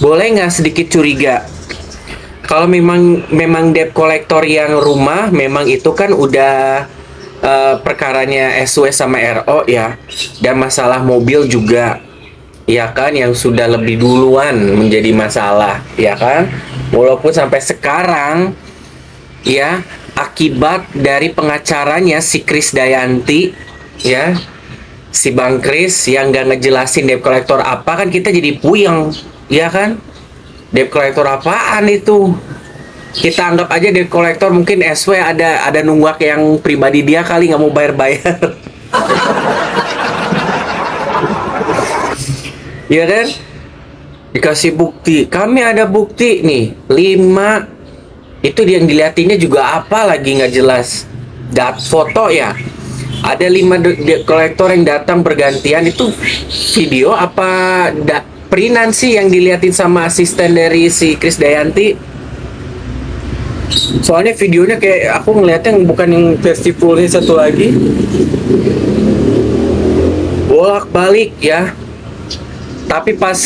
boleh nggak sedikit curiga? Kalau memang memang debt collector yang rumah, memang itu kan udah perkaranya SW sama RO ya, dan masalah mobil juga, ya kan, yang sudah lebih duluan menjadi masalah, ya kan? Walaupun sampai sekarang, ya, akibat dari pengacaranya si Krisdayanti, ya, si Bang Kris yang gak ngejelasin debt collector apa, kan kita jadi puyeng, ya kan? Debt collector apaan itu? Kita anggap aja debt collector mungkin SW ada nunggak yang pribadi dia kali nggak mau bayar-bayar. Ya kan? Dikasih bukti. Kami ada bukti nih, 5. Itu yang dilihatinnya juga apa lagi nggak jelas. Foto ya. Ada 5 debt collector yang datang bergantian. Itu video apa printan sih yang dilihatin sama asisten dari si Krisdayanti? Soalnya videonya kayak aku ngeliatnya bukan yang festivalnya satu lagi. Bolak-balik ya. Tapi pas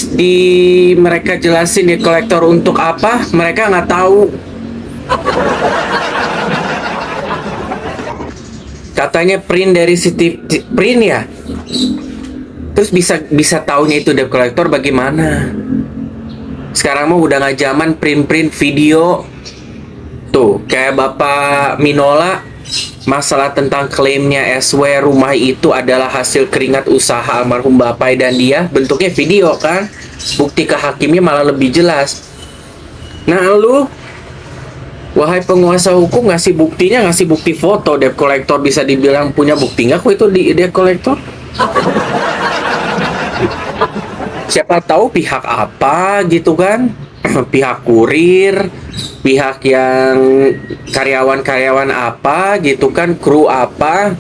mereka jelasin di kolektor untuk apa, mereka nggak tahu. Katanya print dari print ya. Terus bisa taunya itu debt collector bagaimana? Sekarang mah udah nggak zaman print video. Tuh, kayak Bapak Minola, masalah tentang klaimnya SW rumah itu adalah hasil keringat usaha almarhum Bapak dan dia, bentuknya video kan? Bukti ke hakimnya malah lebih jelas. Nah, lu, wahai penguasa hukum, ngasih bukti foto debt collector, bisa dibilang punya bukti nggak kok itu di debt collector? Siapa tahu pihak apa gitu kan? Pihak kurir, pihak yang karyawan-karyawan apa gitu kan, kru apa.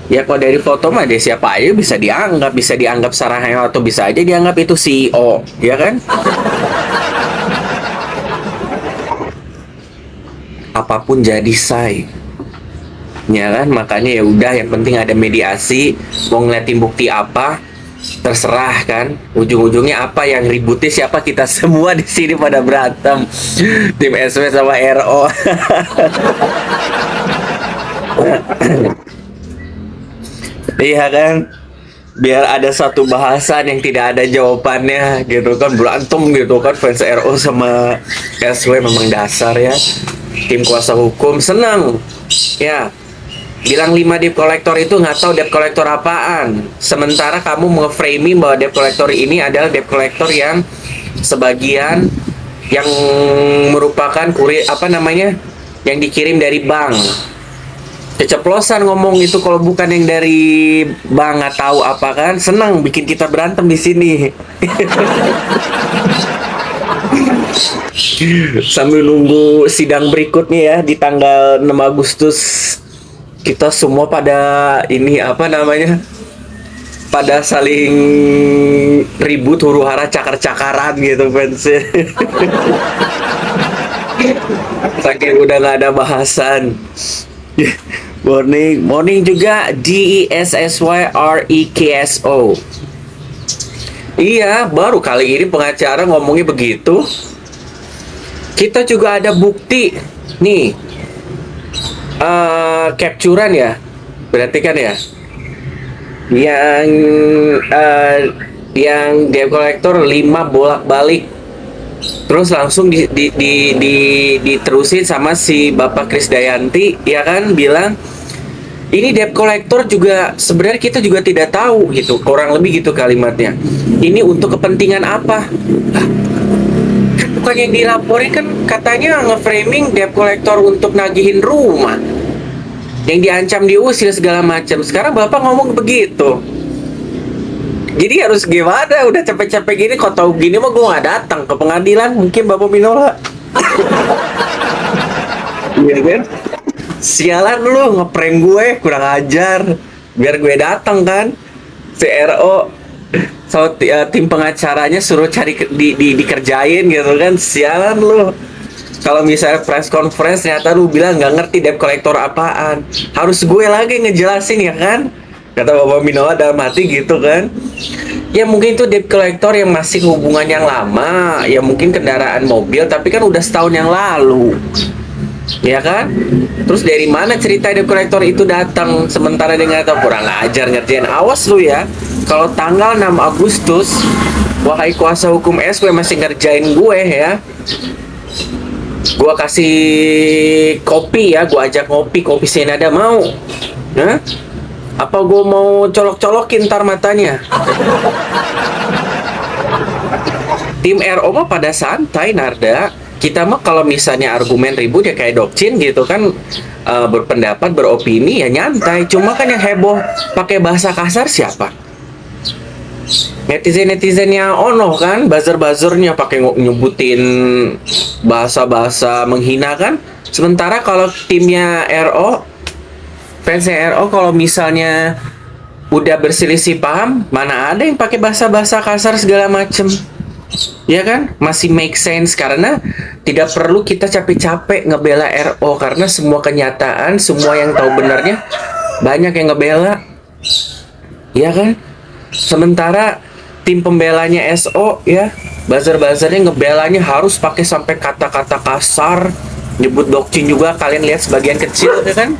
Ya kalau dari foto mah deh siapa aja bisa dianggap sarahnya, atau bisa aja dianggap itu CEO, ya kan? Apapun jadi say. Ya kan, makanya ya udah, yang penting ada mediasi. Mau ngeliatin bukti apa terserah kan, ujung-ujungnya apa yang ributnya siapa, kita semua di sini pada berantem, tim SW sama RO. Iya kan, biar ada satu bahasan yang tidak ada jawabannya gitu kan, berantem gitu kan, fans RO sama SW memang dasar ya. Tim kuasa hukum senang ya, bilang 5 debt collector itu nggak tahu debt collector apaan. Sementara kamu nge-framing bahwa debt collector ini adalah debt collector yang sebagian yang merupakan kurir apa namanya, yang dikirim dari bank. Keceplosan ngomong itu kalau bukan yang dari bank, nggak tahu apa kan. Senang bikin kita berantem di sini. Sambil nunggu sidang berikutnya ya di tanggal 6 Agustus. Kita semua pada ini apa namanya, pada saling ribut, huru hara, cakar-cakaran gitu fansnya. Saking udah nggak ada bahasan. Morning juga DESSYREKSO. Iya, baru kali ini pengacara ngomongnya begitu. Kita juga ada bukti nih, capturean ya, berarti kan ya, yang debt collector 5 bolak-balik, terus langsung diterusin sama si Bapak Krisdayanti, ya kan, bilang ini debt collector juga sebenarnya kita juga tidak tahu gitu, kurang lebih gitu kalimatnya. Ini untuk kepentingan apa? Kan bukan yang dilaporin, kan katanya nge-framing debt collector untuk nagihin rumah, yang diancam diusir segala macam. Sekarang Bapak ngomong begitu. Jadi harus gimana? Udah capek-capek gini, kok tahu gini mah gue nggak datang ke pengadilan, mungkin Bapak Minola. Iya kan? Sialan lu, ngeprank gue, kurang ajar. Biar gue datang kan. CRO so, tim pengacaranya suruh cari dikerjain gitu kan. Sialan lu. Kalau misalnya press conference ternyata lu bilang nggak ngerti debt collector apaan, harus gue lagi ngejelasin ya kan, kata Bapak Minola dalam hati gitu kan. Ya mungkin itu debt collector yang masih hubungan yang lama, ya mungkin kendaraan mobil, tapi kan udah setahun yang lalu, ya kan? Terus dari mana cerita debt collector itu datang? Sementara dia nggak tahu, kurang ajar ngerjain. Awas lu ya, kalau tanggal 6 Agustus, wahai kuasa hukum SW masih ngerjain gue ya. Gua kasih kopi ya, gua ajak ngopi, kopi Senada mau. Hah? Apa gua mau colok-colokin ntar matanya? Tim RO mah pada santai, Narda. Kita mah kalau misalnya argumen ribut ya kayak Dokcin gitu kan, berpendapat, beropini ya nyantai. Cuma kan yang heboh pakai bahasa kasar siapa? Netizen-netizennya ono kan, buzzer-buzzernya pakai nyebutin bahasa-bahasa menghina kan. Sementara kalau timnya RO, fansnya RO kalau misalnya udah berselisih paham, mana ada yang pakai bahasa-bahasa kasar segala macem. Ya kan? Masih make sense karena tidak perlu kita capek-capek ngebela RO karena semua kenyataan, semua yang tahu benarnya banyak yang ngebela. Ya kan? Sementara tim pembelanya SO ya, buzzer-buzzernya ngebelanya harus pakai sampai kata-kata kasar, nyebut Dokcin juga kalian lihat sebagian kecil ya kan,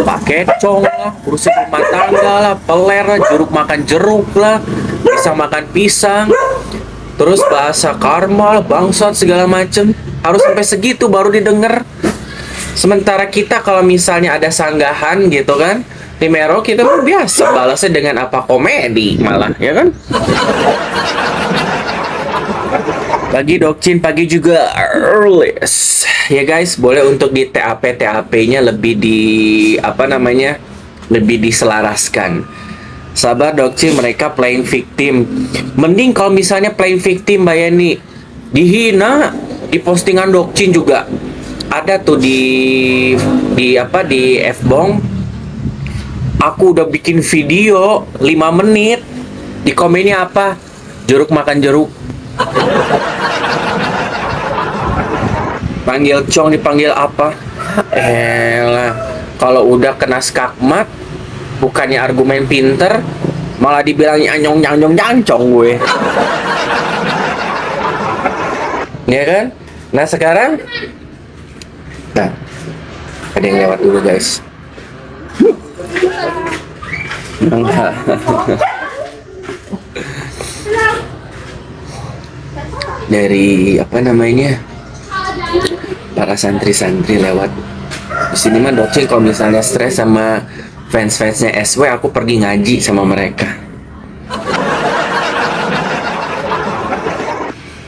pakai cong lah, urusin rumah tangga lah, peler lah, jeruk makan jeruk lah, pisang makan pisang, terus bahasa karma lah, bangsat segala macem, harus sampai segitu baru didengar. Sementara kita kalau misalnya ada sanggahan gitu kan, tim Mero kita pun biasa balasnya dengan apa, komedi malah ya kan. Pagi Dokcin, pagi juga Earlys. Ya guys, boleh untuk di TAP-nya lebih di apa namanya? Lebih diselaraskan. Sabar Dokcin, mereka playing victim. Mending kalau misalnya playing victim Mbak Yani dihina di postingan Dokcin juga. Ada tuh di apa di Fbong. Aku udah bikin video 5 menit. Di komennya apa? Jeruk makan jeruk. Panggil Cong dipanggil apa? Elah, kalau udah kena skakmat, bukannya argumen pinter, malah dibilangnya anyong-nyanyong-nyancong gue. Ya kan? Nah sekarang, nah, ada yang lewat dulu guys. Dari apa namanya, para santri-santri lewat di sini mah. Dokcin kalau misalnya stres sama fans-fansnya SW, aku pergi ngaji sama mereka.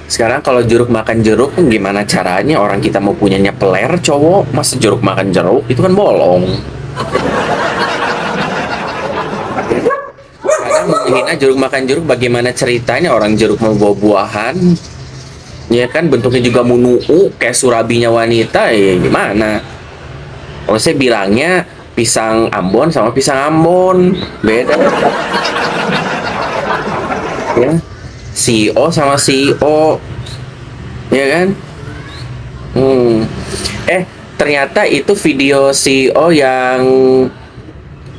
Sekarang kalau jeruk makan jeruk, gimana caranya orang kita mau punyanya peler cowok, masa jeruk makan jeruk itu kan bolong. Sekarang menghina jeruk makan jeruk, bagaimana ceritanya orang jeruk mau buah-buahan? Ya kan bentuknya juga munuu kayak surabinya wanita, ya gimana? Kalau saya bilangnya pisang Ambon sama pisang Ambon beda. Ya, CEO sama CEO, ya kan? Ternyata itu video CEO yang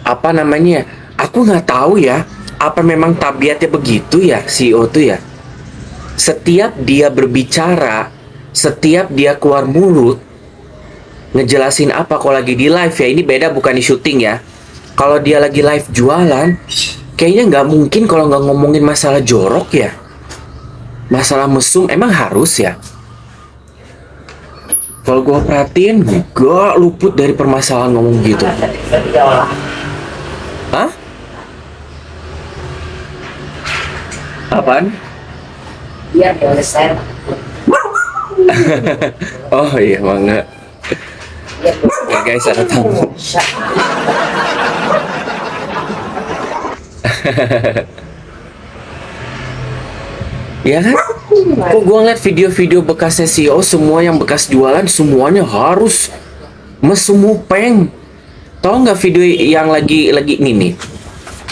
apa namanya? Aku nggak tahu ya. Apa memang tabiatnya begitu ya CEO tuh ya? Setiap dia berbicara, setiap dia keluar mulut, ngejelasin apa kalau lagi di live ya, ini beda bukan di syuting ya. Kalau dia lagi live jualan, kayaknya nggak mungkin kalau nggak ngomongin masalah jorok ya. Masalah mesum, emang harus ya? Kalau gue perhatiin, gak luput dari permasalahan ngomong gitu. Hah? Apaan? Iya, boleh share. Oh iya, mangga. Iya, Ya guys, ada tamu. Ya kan? Kok gue ngeliat video-video bekasnya CEO, semua yang bekas jualan semuanya harus mesum mupeng. Tahu nggak video yang lagi ini nih?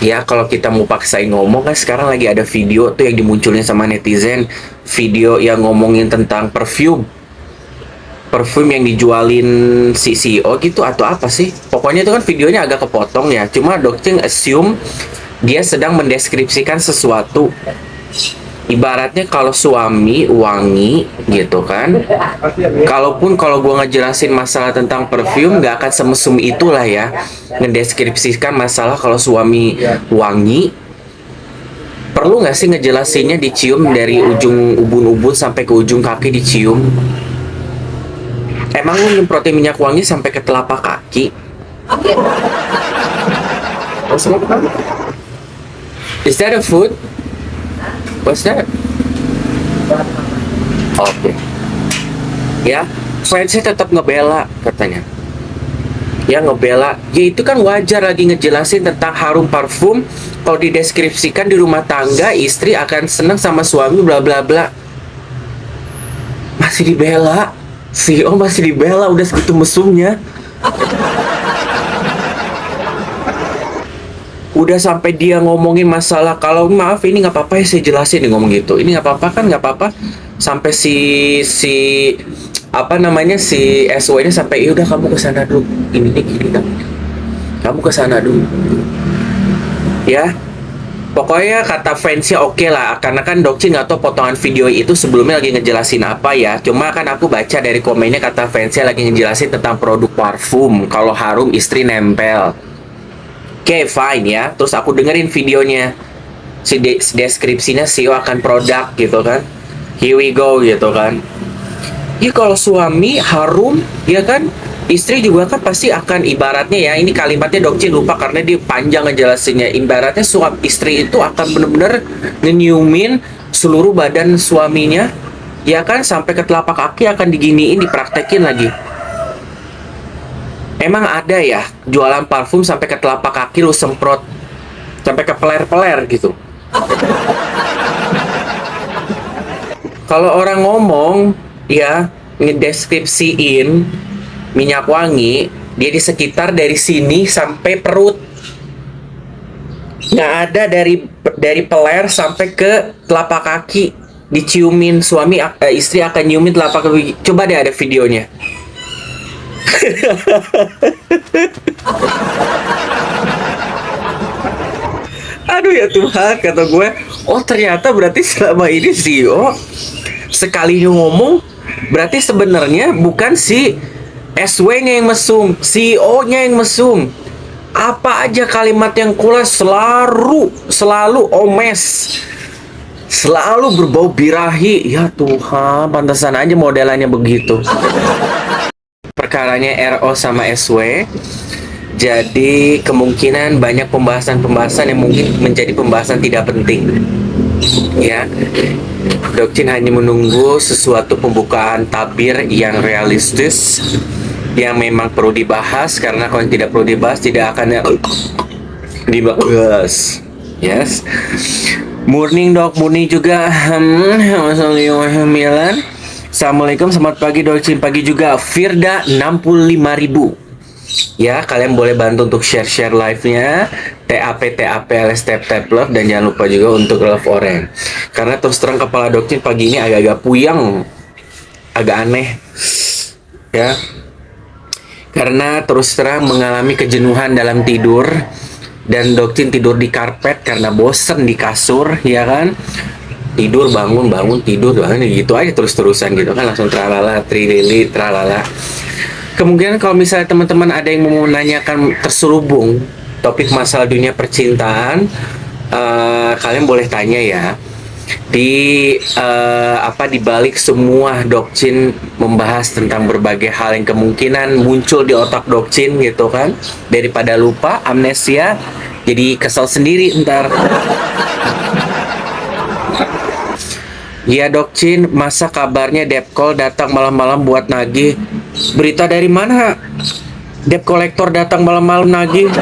Ya kalau kita mau paksain ngomong kan sekarang lagi ada video tuh yang dimunculin sama netizen, video yang ngomongin tentang parfum yang dijualin si CEO gitu atau apa sih? Pokoknya itu kan videonya agak kepotong ya. Cuma Dokcin assume dia sedang mendeskripsikan sesuatu. Ibaratnya kalau suami wangi gitu kan. Kalaupun kalau gua ngejelasin masalah tentang parfum nggak akan semesum itulah ya. Ngedeskripsikan masalah kalau suami wangi. Perlu nggak sih ngejelasinnya dicium dari ujung ubun-ubun sampai ke ujung kaki dicium? Emang lu nyemprotin minyak wangi sampai ke telapak kaki? Is that a food? What's that? Oke. Ya, fansnya tetap ngebela katanya. Ya ngebela, ya itu kan wajar lagi ngejelasin tentang harum parfum. Kalau dideskripsikan di rumah tangga, istri akan senang sama suami bla bla bla. Masih dibela, CEO masih dibela, udah segitu mesumnya. Udah sampai dia ngomongin masalah, kalau maaf ini nggak apa-apa ya saya jelasin nih, ngomong gitu, ini nggak apa-apa kan, nggak apa-apa, sampai si apa namanya si SW nya sampai ya udah kamu ke sana dulu, ini nih gini kamu ke sana dulu ya. Pokoknya kata fansnya oke lah, karena kan Dokcin nggak tahu potongan video itu sebelumnya lagi ngejelasin apa ya, cuma kan aku baca dari komennya kata fansnya lagi ngejelasin tentang produk parfum kalau harum istri nempel. Oke, fine ya. Terus aku dengerin videonya. Deskripsinya CEO akan produk gitu kan. Here we go gitu kan. Ya kalau suami harum, ya kan, istri juga kan pasti akan ibaratnya ya. Ini kalimatnya Dokcin lupa karena dia panjang ngejelasinnya. Ibaratnya suami istri itu akan bener-bener nyiumin seluruh badan suaminya. Ya kan, sampai ke telapak kaki akan diginiin, dipraktekin lagi. Emang ada ya jualan parfum sampai ke telapak kaki lu semprot sampai ke peler-peler gitu. Kalau orang ngomong ya ngedeskripsiin minyak wangi, dia di sekitar dari sini sampai perut. Nggak ada dari peler sampai ke telapak kaki diciumin, suami istri akan nyiumin telapak kaki. Coba deh ada videonya. Aduh ya Tuhan, kata gue, oh ternyata berarti selama ini CEO sekali ngomong, berarti sebenarnya bukan si SW-nya yang mesum, CEO-nya yang mesum. Apa aja kalimat yang keluar selalu omes, selalu berbau birahi. Ya Tuhan, pantesan aja modelannya begitu. Perkaranya RO sama SW, jadi kemungkinan banyak pembahasan-pembahasan yang mungkin menjadi pembahasan tidak penting ya. Dokcin hanya menunggu sesuatu pembukaan tabir yang realistis yang memang perlu dibahas, karena kalau yang tidak perlu dibahas tidak akan dibahas. Yes. Morning Dok, Murni juga. Assalamualaikum, selamat pagi Dokcin, pagi juga. Firda 65.000. Ya, kalian boleh bantu untuk share live-nya. TAP LS tap love, dan jangan lupa juga untuk love orange. Karena terus terang kepala Dokcin pagi ini agak-agak puyeng, agak aneh. Ya. Karena terus terang mengalami kejenuhan dalam tidur, dan Dokcin tidur di karpet karena bosen di kasur, ya kan? Tidur bangun tidur bangun gitu aja terus-terusan gitu kan, langsung tralala trilili tralala. Kemungkinan kalau misalnya teman-teman ada yang mau menanyakan terselubung topik masalah dunia percintaan, kalian boleh tanya ya. Di di balik semua Dokcin membahas tentang berbagai hal yang kemungkinan muncul di otak Dokcin gitu kan, daripada lupa amnesia jadi kesel sendiri ntar. Ya Dokcin, masa kabarnya debt call datang malam-malam buat nagih? Berita dari mana? Debt collector datang malam-malam nagih?